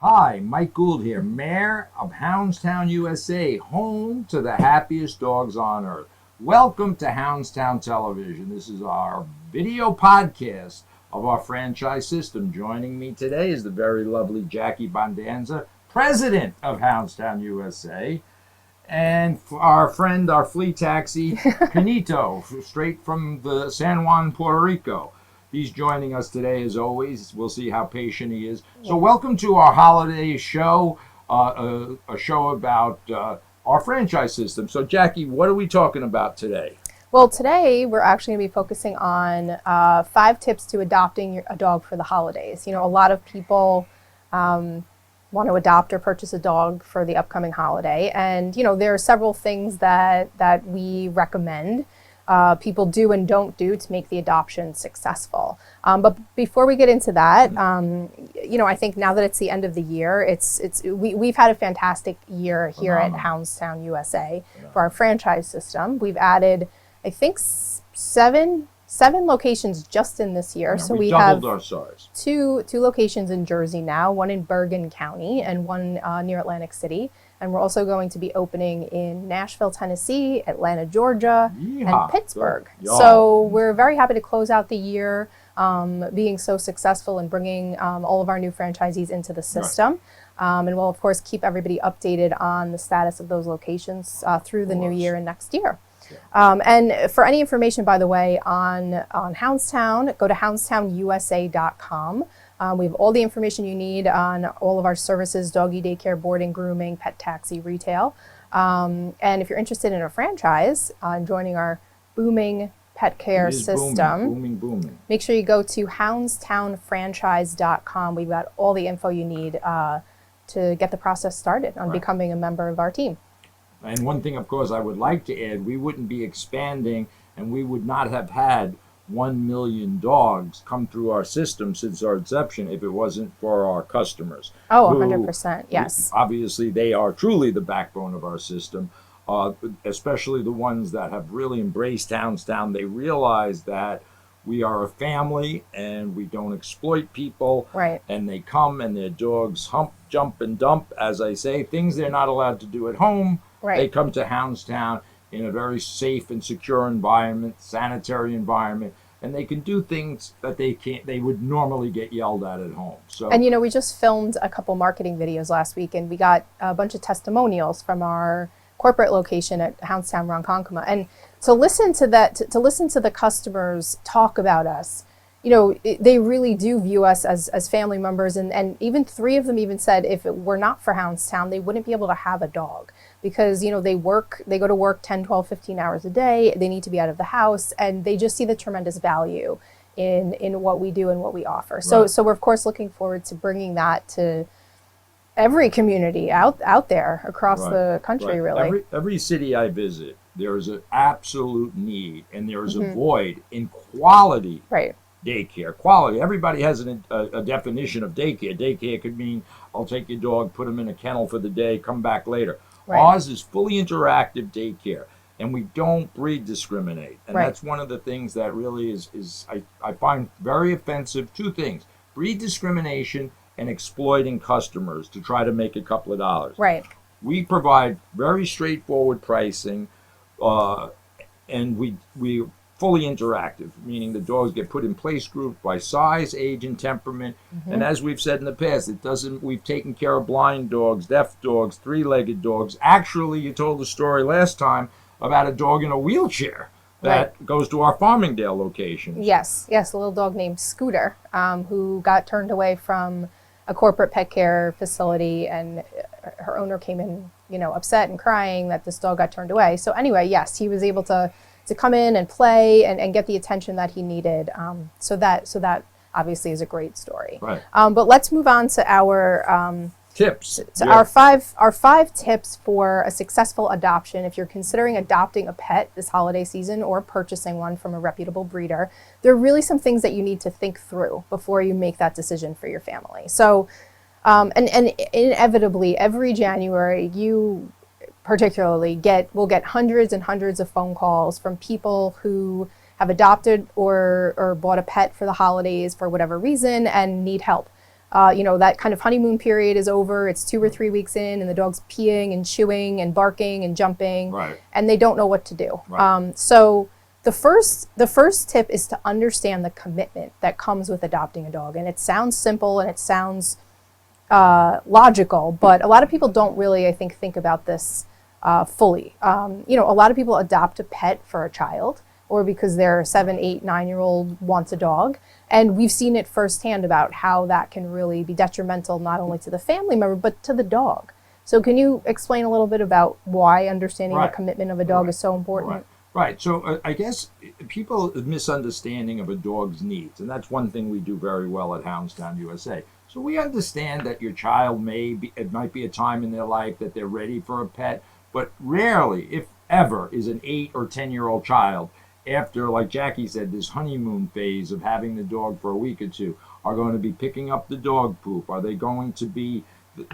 Hi, Mike Gould here, Mayor of Hounds Town USA, home to the happiest dogs on earth. Welcome to Hounds Town Television. This is our video podcast of our franchise system. Joining me today is the very lovely Jackie Bondanza, president of Hounds Town USA, and our friend, our flea taxi, Canito, straight from the San Juan, Puerto Rico. He's joining us today, as always. We'll see how patient he is. So welcome to our holiday show, a show about our franchise system. So, Jackie, what are we talking about today? Well, today we're actually going to be focusing on 5 tips to adopting a dog for the holidays. You know, a lot of people want to adopt or purchase a dog for the upcoming holiday. And, you know, there are several things that we recommend people do and don't do to make the adoption successful. But before we get into that, you know, I think now that it's the end of the year, we've had a fantastic year here at Hounds Town USA for our franchise system. We've added, I think, seven locations just in this year. So we have doubled our size. Two locations in Jersey now, one in Bergen County and one near Atlantic City. And we're also going to be opening in Nashville, Tennessee, Atlanta, Georgia, and Pittsburgh. So we're very happy to close out the year being so successful and bringing all of our new franchisees into the system. And we'll, of course, keep everybody updated on the status of those locations through the new year and next year. And for any information, by the way, on Houndstown, go to houndstownusa.com. We have all the information you need on all of our services: doggy daycare, boarding, grooming, pet taxi, retail. And if you're interested in a franchise, joining our booming pet care system, booming. Make sure you go to houndstownfranchise.com. We've got all the info you need to get the process started on becoming a member of our team. And one thing, of course, I would like to add, we wouldn't be expanding and we would not have had 1 million dogs come through our system since our inception if it wasn't for our customers. Oh, 100%, yes. Obviously, they are truly the backbone of our system, especially the ones that have really embraced Hounds Town. They realize that we are a family and we don't exploit people. Right. And they come and their dogs hump, jump, and dump, as I say, things they're not allowed to do at home. Right. They come to Hounds Town in a very safe and secure environment, sanitary environment, and they can do things that they would normally get yelled at home. So, and you know, we just filmed a couple marketing videos last week, and we got a bunch of testimonials from our corporate location at Hounds Town Ronkonkoma. And to listen to that, to listen to the customers talk about us, you know, they really do view us as family members. And even 3 of them even said if it were not for Hounds Town, they wouldn't be able to have a dog. Because, you know, they go to work 10, 12, 15 hours a day. They need to be out of the house, and they just see the tremendous value in what we do and what we offer. So we're, of course, looking forward to bringing that to every community out there across the country, really. Every city I visit, there is an absolute need, and there is a void in quality daycare. Quality. Everybody has a definition of daycare. Daycare could mean, I'll take your dog, put him in a kennel for the day, come back later. Ours is fully interactive daycare, and we don't breed discriminate. And that's one of the things that really is I find very offensive. 2 things: breed discrimination and exploiting customers to try to make a couple of dollars. Right. We provide very straightforward pricing, and we fully interactive, meaning the dogs get put in place groups by size, age, and temperament. And as we've said in the past, we've taken care of blind dogs, deaf dogs, 3-legged dogs. Actually, you told the story last time about a dog in a wheelchair that goes to our Farmingdale location. Yes, a little dog named Scooter, who got turned away from a corporate pet care facility, and her owner came in, you know, upset and crying that this dog got turned away. So anyway, yes, he was able to come in and play and get the attention that he needed. So that obviously is a great story. Right. But let's move on to our tips. Our five tips for a successful adoption. If you're considering adopting a pet this holiday season or purchasing one from a reputable breeder, there are really some things that you need to think through before you make that decision for your family. So, and inevitably every January you particularly will get hundreds and hundreds of phone calls from people who have adopted or bought a pet for the holidays for whatever reason and need help. that kind of honeymoon period is over. It's 2 or 3 weeks in, and the dog's peeing and chewing and barking and jumping, right. and they don't know what to do. Right. So the first tip is to understand the commitment that comes with adopting a dog. And it sounds simple and it sounds logical, but a lot of people don't really, I think about this fully. A lot of people adopt a pet for a child, or because their 7, 8, 9-year-old wants a dog. And we've seen it firsthand about how that can really be detrimental not only to the family member, but to the dog. So can you explain a little bit about why understanding the commitment of a dog is so important? Right. So I guess people misunderstanding of a dog's needs, and that's one thing we do very well at Hounds Town USA. So we understand that your child it might be a time in their life that they're ready for a pet, but rarely, if ever, is an 8 or 10-year-old child, after, like Jackie said, this honeymoon phase of having the dog for a week or two, are going to be picking up the dog poop. Are they going to be,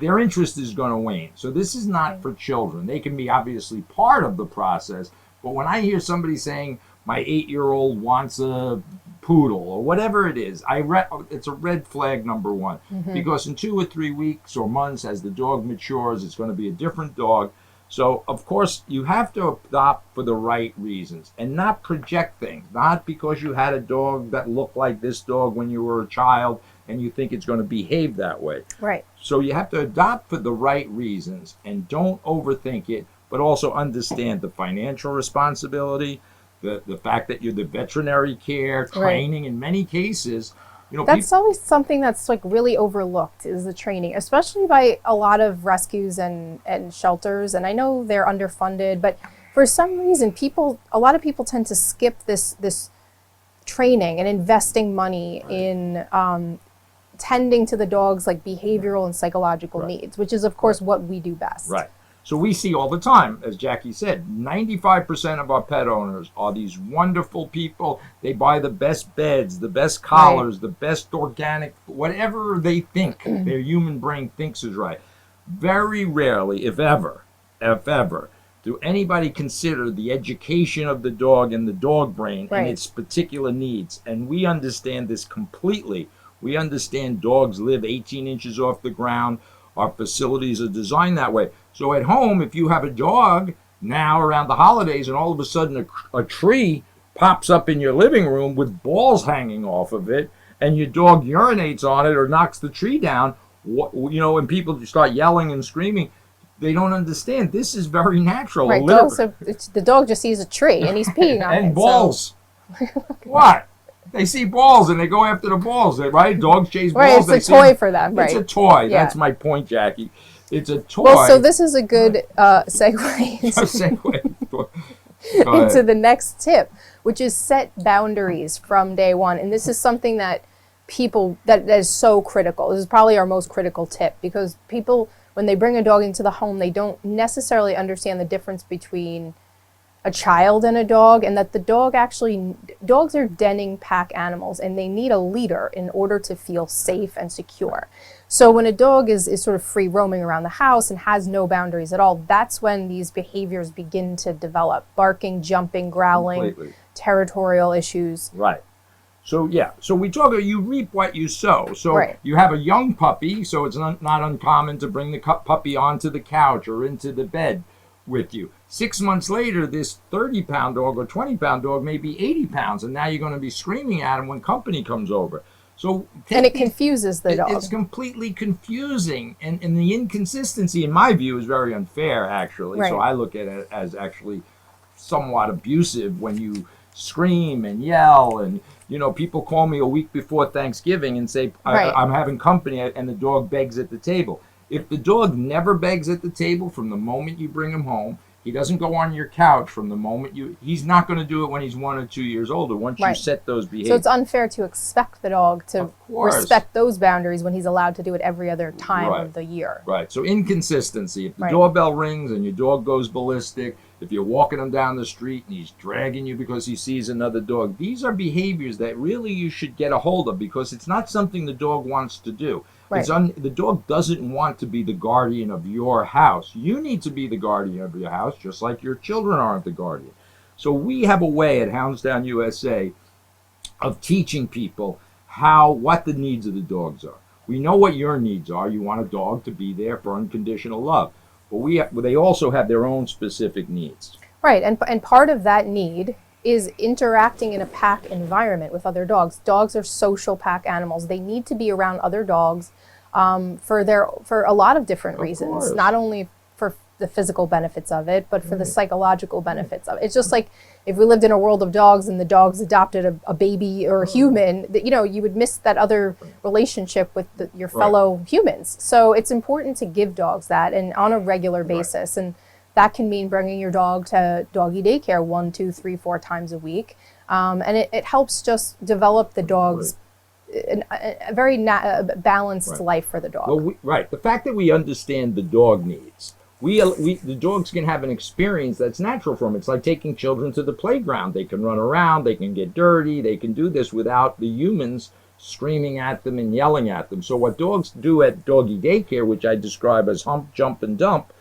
their interest is going to wane. So this is not for children. They can be obviously part of the process, but when I hear somebody saying, my 8-year-old wants a poodle or whatever it is, it's a red flag, number one. Because in 2 or 3 weeks or months, as the dog matures, it's going to be a different dog. So, of course, you have to adopt for the right reasons and not project things. Not because you had a dog that looked like this dog when you were a child and you think it's going to behave that way. Right. So you have to adopt for the right reasons and don't overthink it, but also understand the financial responsibility, the fact that you're the veterinary care, training in many cases. That's always something that's like really overlooked, is the training, especially by a lot of rescues and shelters. And I know they're underfunded, but for some reason, a lot of people tend to skip this training and investing money in tending to the dog's like behavioral and psychological needs, which is of course what we do best. Right. So we see all the time, as Jackie said, 95% of our pet owners are these wonderful people. They buy the best beds, the best collars, the best organic, whatever they think their human brain thinks is right. Very rarely, if ever, do anybody consider the education of the dog and the dog brain and its particular needs. And we understand this completely. We understand dogs live 18 inches off the ground. Our facilities are designed that way. So at home, if you have a dog now around the holidays and all of a sudden a tree pops up in your living room with balls hanging off of it and your dog urinates on it or knocks the tree down, and people start yelling and screaming, they don't understand. This is very natural. Right. The dog just sees a tree and he's peeing on it. And balls. So. What? They see balls and they go after the balls, right? Dogs chase balls. Right, it's a toy for them, right? It's a toy. Yeah. That's my point, Jackie. It's a toy. Well, so this is a good segue into the next tip, which is set boundaries from day one. And this is something that that is so critical. This is probably our most critical tip, because people, when they bring a dog into the home, they don't necessarily understand the difference between a child and a dog, and that dogs are denning pack animals and they need a leader in order to feel safe and secure. So when a dog is sort of free roaming around the house and has no boundaries at all, that's when these behaviors begin to develop. Barking, jumping, growling, territorial issues. Right. So we talk about you reap what you sow. So you have a young puppy, so it's not uncommon to bring the puppy onto the couch or into the bed with you. 6 months later, this 30-pound dog or 20-pound dog may be 80 pounds, and now you're going to be screaming at him when company comes over. And it confuses the dog. It's completely confusing, and the inconsistency, in my view, is very unfair, actually. So I look at it as actually somewhat abusive when you scream and yell, and people call me a week before Thanksgiving and say, I'm having company, and the dog begs at the table. If the dog never begs at the table from the moment you bring him home, he doesn't go on your couch from the moment he's not going to do it when he's 1 or 2 years older, once you set those behaviors. So it's unfair to expect the dog to respect those boundaries when he's allowed to do it every other time of the year. Right. So inconsistency. If the doorbell rings and your dog goes ballistic, if you're walking him down the street and he's dragging you because he sees another dog, these are behaviors that really you should get a hold of, because it's not something the dog wants to do. The dog doesn't want to be the guardian of your house. You need to be the guardian of your house, just like your children aren't the guardian. So we have a way at Hounds Town USA of teaching people what the needs of the dogs are. We know what your needs are. You want a dog to be there for unconditional love. But they also have their own specific needs. Right, and part of that need is interacting in a pack environment with other dogs. Dogs are social pack animals. They need to be around other dogs for a lot of different reasons. Not only for the physical benefits of it, but for the psychological benefits of it. It's just like if we lived in a world of dogs and the dogs adopted a baby or a human, you would miss that other relationship with your fellow humans. So it's important to give dogs that, and on a regular basis. And that can mean bringing your dog to doggy daycare 1, 2, 3, 4 times a week. And it helps just develop the dog's a very balanced life for the dog. Well, the fact that we understand the dog needs, the dogs can have an experience that's natural for them. It's like taking children to the playground. They can run around, they can get dirty, they can do this without the humans screaming at them and yelling at them. So what dogs do at doggy daycare, which I describe as hump, jump, and dump,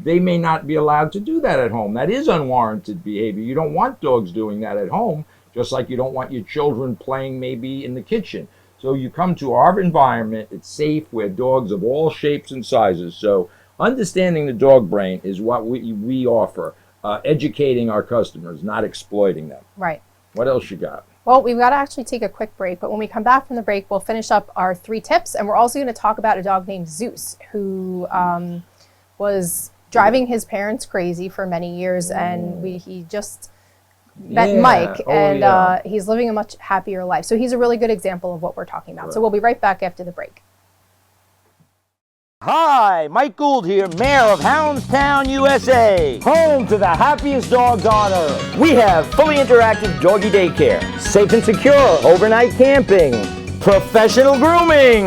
they may not be allowed to do that at home. That is unwarranted behavior. You don't want dogs doing that at home, just like you don't want your children playing maybe in the kitchen. So you come to our environment, it's safe, where dogs of all shapes and sizes. So understanding the dog brain is what we offer, educating our customers, not exploiting them. Right. What else you got? Well, we've got to actually take a quick break, but when we come back from the break, we'll finish up our 3 tips, and we're also going to talk about a dog named Zeus, who was driving his parents crazy for many years, and he just met Mike, and he's living a much happier life. So he's a really good example of what we're talking about. So we'll be right back after the break. Hi, Mike Gould here, Mayor of Hounds Town USA, home to the happiest dogs on earth. We have fully interactive doggy daycare, safe and secure overnight camping, professional grooming,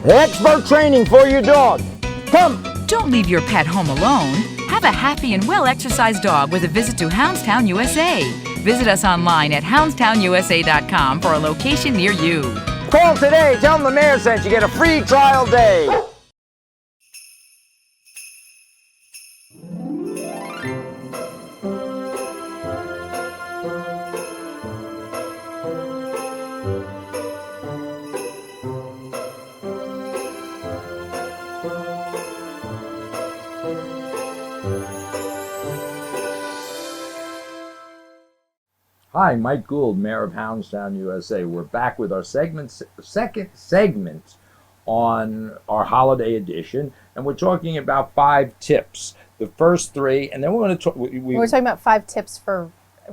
expert training for your dog. Come. Don't leave your pet home alone. Have a happy and well-exercised dog with a visit to Hounds Town USA. Visit us online at houndstownusa.com for a location near you. Call today. Tell them the mayor sent you. Get a free trial day. Hi, Mike Gould, Mayor of Hounds Town USA. We're back with our second segment on our holiday edition, and we're talking about 5 tips. The first 3, and then we're going to talk. We're talking about 5 tips for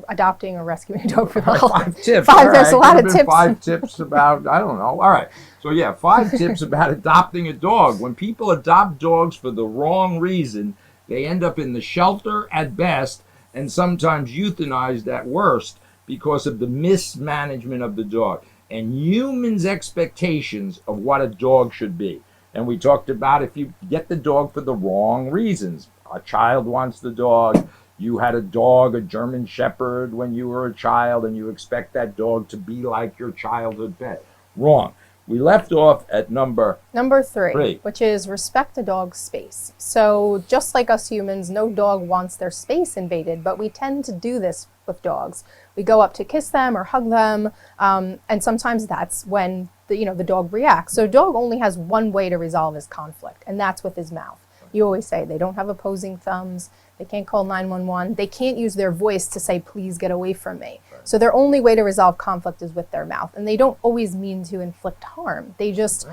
adopting or rescuing a dog for the holiday. 5 tips. 5. There's a lot of tips. 5 tips about, I don't know. All right. So yeah, 5 tips about adopting a dog. When people adopt dogs for the wrong reason, they end up in the shelter at best, and sometimes euthanized at worst, because of the mismanagement of the dog and humans' expectations of what a dog should be. And we talked about if you get the dog for the wrong reasons. A child wants the dog. You had a dog, a German Shepherd, when you were a child, and you expect that dog to be like your childhood pet. Wrong. We left off at number 3, which is respect the dog's space. So just like us humans, no dog wants their space invaded, but we tend to do this with dogs. We go up to kiss them or hug them, and sometimes that's when the dog reacts. So a dog only has one way to resolve his conflict, and that's with his mouth. You always say they don't have opposing thumbs. They can't call 911. They can't use their voice to say, please get away from me. Right. So their only way to resolve conflict is with their mouth. And they don't always mean to inflict harm. They just,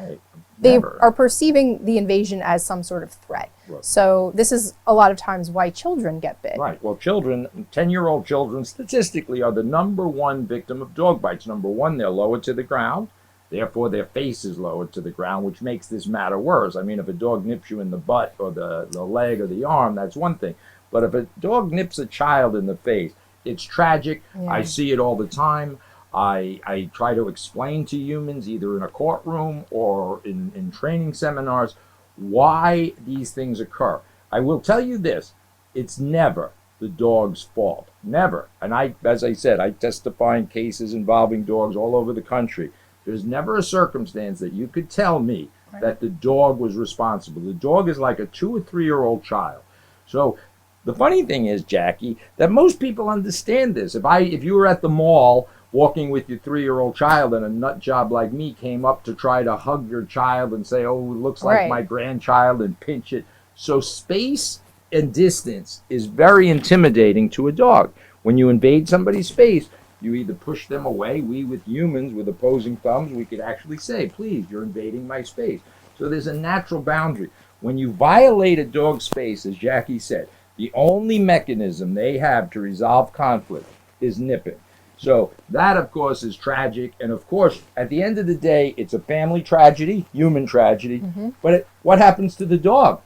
they are perceiving the invasion as some sort of threat. Right. So this is a lot of times why children get bit. Right. Well, children, 10-year-old children, statistically are the number 1 victim of dog bites. Number 1, they're lower to the ground. Therefore, their face is lowered to the ground, which makes this matter worse. I mean, if a dog nips you in the butt or the leg or the arm, that's one thing. But if a dog nips a child in the face, it's tragic. Yeah. I see it all the time. I try to explain to humans, either in a courtroom or in training seminars, why these things occur. I will tell you this, it's never the dog's fault. Never. And as I said, I testify in cases involving dogs all over the country. There's never a circumstance that you could tell me that the dog was responsible. The dog is like a 2 or 3-year-old child. So the funny thing is, Jackie, that most people understand this. If you were at the mall walking with your 3-year-old child and a nut job like me came up to try to hug your child and say, oh, it looks like Right. my grandchild, and pinch it. So space and distance is very intimidating to a dog. When you invade somebody's space, you either push them away. We, with humans with opposing thumbs, we could actually say, please, you're invading my space. So there's a natural boundary. When you violate a dog's space, as Jackie said, the only mechanism they have to resolve conflict is nipping. So that, of course, is tragic. And, of course, at the end of the day, it's a family tragedy, human tragedy. But what happens to the dog?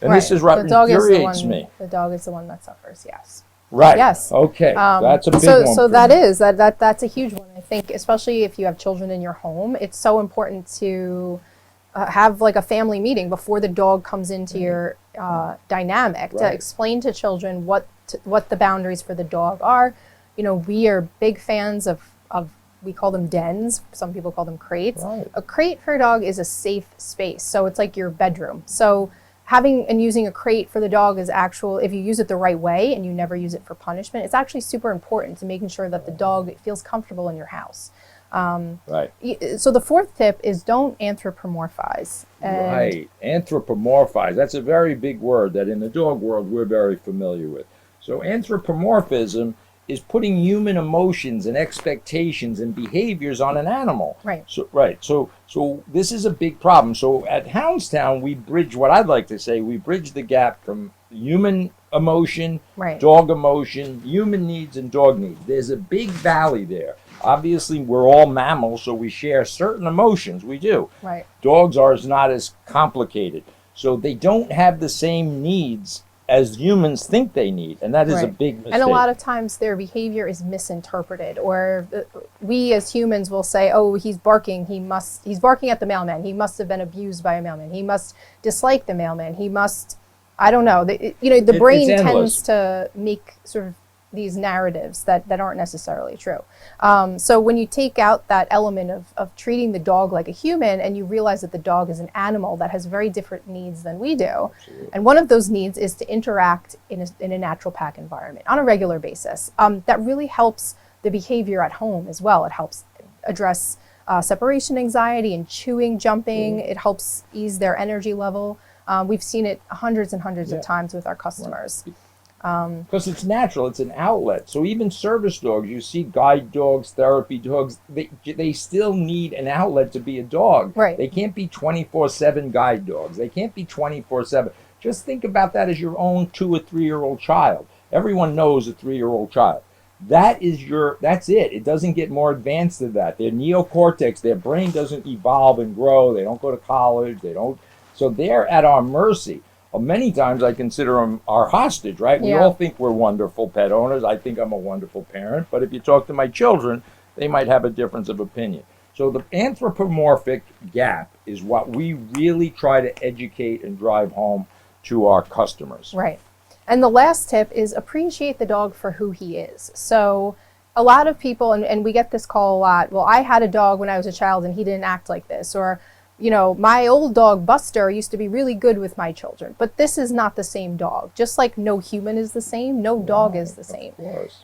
And this is what infuriates me. The dog is the one that suffers, yes. Right. Yes. Okay. That's a big one. So that's a huge one. I think, especially if you have children in your home, it's so important to have like a family meeting before the dog comes into your dynamic to explain to children what the boundaries for the dog are. You know, we are big fans of we call them dens. Some people call them crates. Right. A crate for a dog is a safe space. So it's like your bedroom. So having and using a crate for the dog is if you use it the right way and you never use it for punishment, it's actually super important to making sure that the dog feels comfortable in your house. Right. So the fourth tip is don't anthropomorphize. Right. Anthropomorphize. That's a very big word that in the dog world we're very familiar with. So anthropomorphism is putting human emotions and expectations and behaviors on an animal. Right. So this is a big problem. So at Hounds Town, we bridge what I'd like to say, we bridge the gap from human emotion, dog emotion, human needs, and dog needs. There's a big valley there. Obviously, we're all mammals, so we share certain emotions. We do. Right. Dogs are not as complicated. So they don't have the same needs as humans think they need, and that is a big mistake. And a lot of times their behavior is misinterpreted, or we as humans will say, oh, he's barking at the mailman, he must have been abused by a mailman, he must dislike the mailman, he must, I don't know. The brain tends to make sort of these narratives that aren't necessarily true. So when you take out that element of treating the dog like a human, and you realize that the dog is an animal that has very different needs than we do, and one of those needs is to interact in a natural pack environment on a regular basis, that really helps the behavior at home as well. It helps address separation anxiety and chewing, jumping. It helps ease their energy level. We've seen it hundreds and hundreds of times with our customers. Because it's natural, it's an outlet. So even service dogs, you see guide dogs, therapy dogs, they still need an outlet to be a dog. Right. They can't be 24/7 guide dogs. They can't be 24/7. Just think about that as your own 2 or 3-year-old child. Everyone knows a 3-year-old child. That's it. It doesn't get more advanced than that. Their neocortex, their brain doesn't evolve and grow. They don't go to college. So they're at our mercy. Many times I consider them our hostage, right? We all think we're wonderful pet owners. I think I'm a wonderful parent. But if you talk to my children, they might have a difference of opinion. So the anthropomorphic gap is what we really try to educate and drive home to our customers. Right. And the last tip is appreciate the dog for who he is. So a lot of people, and we get this call a lot, well, I had a dog when I was a child and he didn't act like this. Or, you know, my old dog Buster used to be really good with my children, but this is not the same dog. Just like no human is the same, no dog is the same.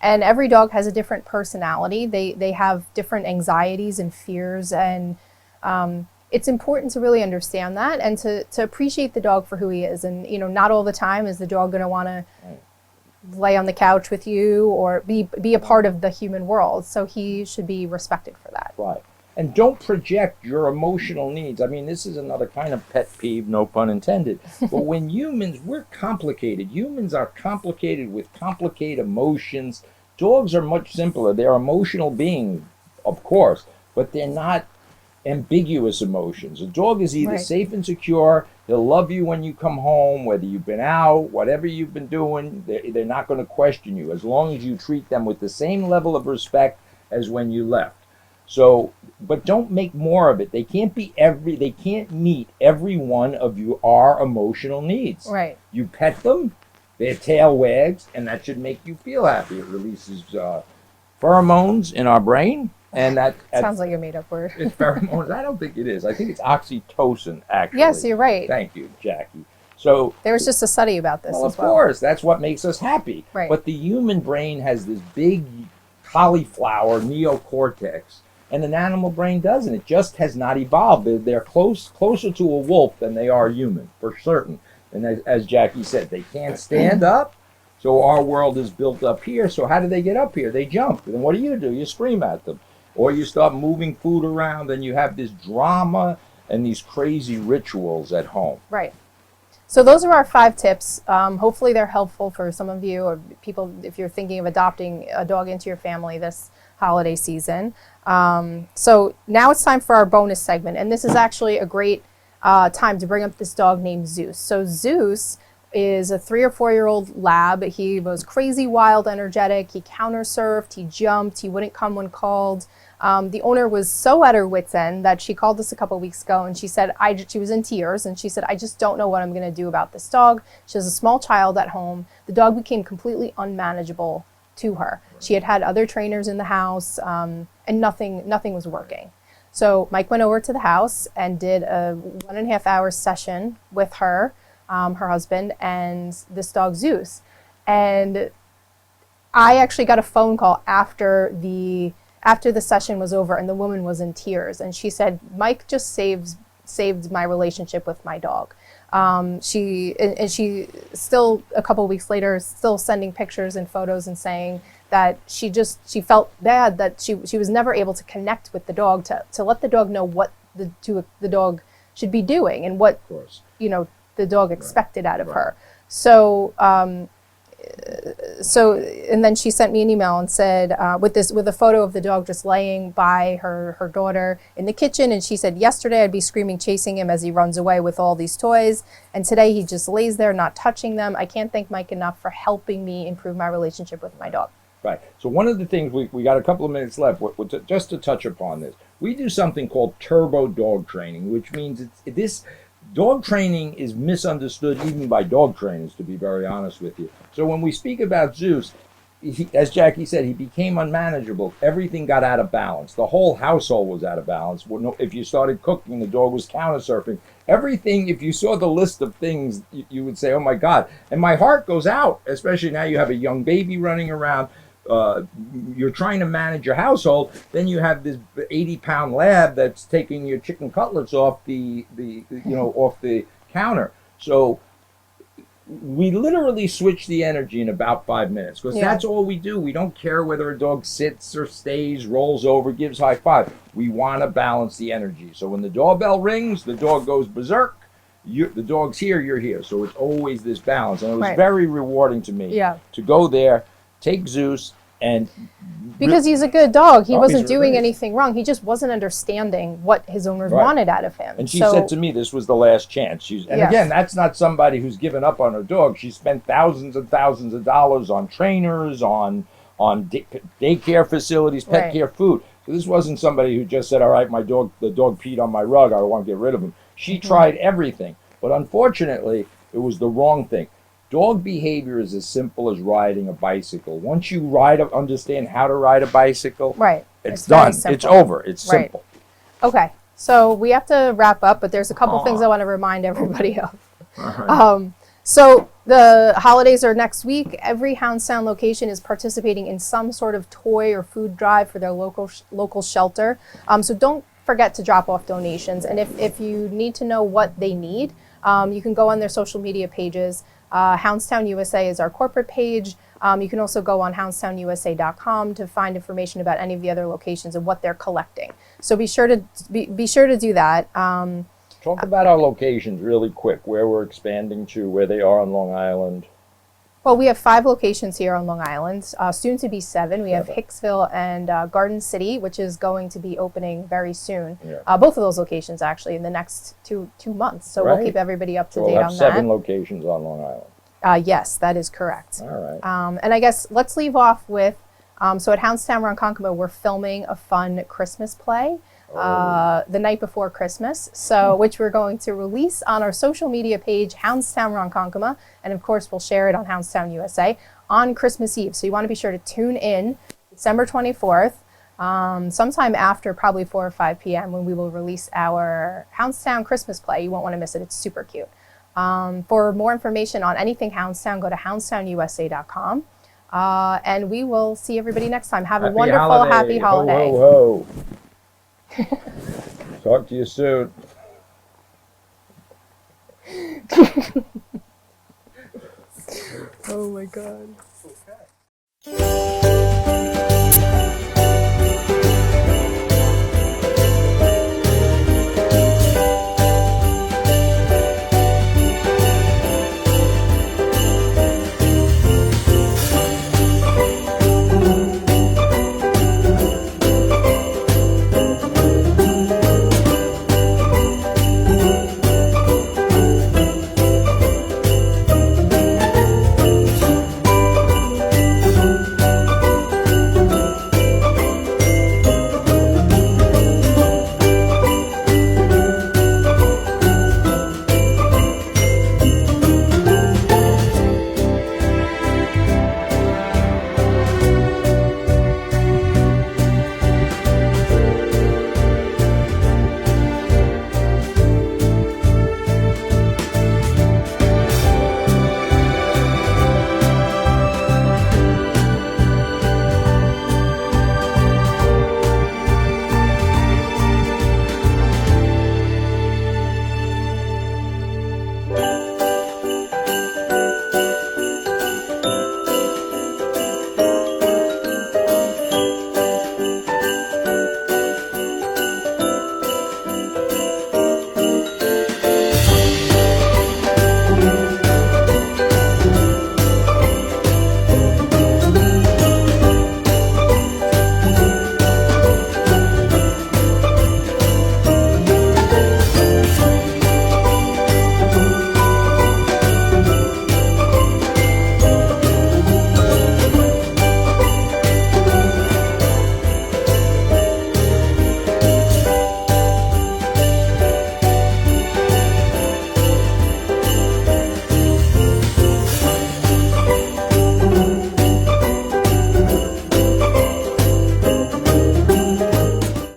And every dog has a different personality. They have different anxieties and fears, and it's important to really understand that and to appreciate the dog for who he is. And, you know, not all the time is the dog going to want to lay on the couch with you or be a part of the human world. So he should be respected for that. Right. And don't project your emotional needs. I mean, this is another kind of pet peeve, no pun intended. But when humans, we're complicated. Humans are complicated with complicated emotions. Dogs are much simpler. They're emotional beings, of course, but they're not ambiguous emotions. A dog is either safe and secure. He'll love you when you come home, whether you've been out, whatever you've been doing. They're not going to question you as long as you treat them with the same level of respect as when you left. So, but don't make more of it. They can't meet every one of our emotional needs. Right. You pet them, their tail wags, and that should make you feel happy. It releases pheromones in our brain, and that sounds like a made-up word. It's pheromones. I don't think it is. I think it's oxytocin, actually. Yes, you're right. Thank you, Jackie. So there was just a study about this. Well, of course, that's what makes us happy. Right. But the human brain has this big cauliflower neocortex, and an animal brain doesn't. It just has not evolved. They're closer to a wolf than they are human, for certain. And as Jackie said, they can't stand up. So our world is built up here. So how do they get up here? They jump. And what do? You scream at them. Or you start moving food around, and you have this drama and these crazy rituals at home. Right. So those are our 5 tips. Hopefully they're helpful for some of you or people if you're thinking of adopting a dog into your family this holiday season. So now it's time for our bonus segment. And this is actually a great time to bring up this dog named Zeus. So Zeus is a 3 or 4-year-old lab. He was crazy, wild, energetic. He counter-surfed, he jumped, he wouldn't come when called. The owner was so at her wit's end that she called us a couple weeks ago and she said, she was in tears and she said, I just don't know what I'm going to do about this dog. She has a small child at home. The dog became completely unmanageable to her. She had had other trainers in the house and nothing was working. So Mike went over to the house and did a 1.5 hour session with her, her husband, and this dog Zeus. And I actually got a phone call after the session was over, and the woman was in tears, and she said, Mike just saved my relationship with my dog. She still, a couple weeks later, is still sending pictures and photos and saying that she felt bad that she was never able to connect with the dog to let the dog know what the dog should be doing and what the dog expected out of her. So and then she sent me an email and said with a photo of the dog just laying by her daughter in the kitchen, and she said, yesterday I'd be screaming chasing him as he runs away with all these toys, and today he just lays there not touching them. I can't thank Mike enough for helping me improve my relationship with my dog. Right. So one of the things, we got a couple of minutes left, just to touch upon this, we do something called turbo dog training, which means dog training is misunderstood even by dog trainers, to be very honest with you. So when we speak about Zeus, as Jackie said, he became unmanageable. Everything got out of balance. The whole household was out of balance. If you started cooking, the dog was counter-surfing. Everything, if you saw the list of things, you would say, oh my God. And my heart goes out, especially now you have a young baby running around. You're trying to manage your household, then you have this 80-pound lab that's taking your chicken cutlets off the counter. So we literally switch the energy in about 5 minutes, because that's all we do. We don't care whether a dog sits or stays, rolls over, gives high five. We want to balance the energy. So when the doorbell rings, the dog goes berserk. The dog's here, you're here. So it's always this balance. And it was very rewarding to me to go there, take Zeus, and because he's a good dog, he wasn't doing anything wrong. He just wasn't understanding what his owners wanted out of him. And she said to me, this was the last chance. Again, that's not somebody who's given up on her dog. She spent thousands and thousands of dollars on trainers, on daycare facilities, pet care, food. So this wasn't somebody who just said, all right, the dog peed on my rug, I want to get rid of him. She tried everything, but unfortunately, it was the wrong thing. Dog behavior is as simple as riding a bicycle. Once you understand how to ride a bicycle, it's done. It's over. It's simple. Okay, so we have to wrap up, but there's a couple things I want to remind everybody of. Right. So the holidays are next week. Every Hounds Town location is participating in some sort of toy or food drive for their local shelter. So don't forget to drop off donations. And if you need to know what they need, you can go on their social media pages. Hounds Town USA is our corporate page. You can also go on houndstownusa.com to find information about any of the other locations and what they're collecting. So be sure to do that. Talk about our locations really quick, where we're expanding to, where they are on Long Island. Well, we have 5 locations here on Long Island, soon to be 7. We have Hicksville and Garden City, which is going to be opening very soon. Yeah. Both of those locations, actually, in the next two months. So we'll keep everybody up to date on that. We'll have 7 locations on Long Island. Yes, that is correct. All right. And I guess let's leave off with, so at Hounds Town Ronkonkoma, we're filming a fun Christmas play. The night before Christmas, which we're going to release on our social media page, Hounds Town Ronkonkoma, and of course we'll share it on Hounds Town USA on Christmas Eve. So you want to be sure to tune in December 24th, sometime after probably 4 or 5 p.m. when we will release our Hounds Town Christmas play. You won't want to miss it. It's super cute. For more information on anything Hounds Town, go to houndstownusa.com. And we will see everybody next time. Have a Happy wonderful, holiday. happy holiday. Ho, ho, ho. Talk to you soon. Oh my God.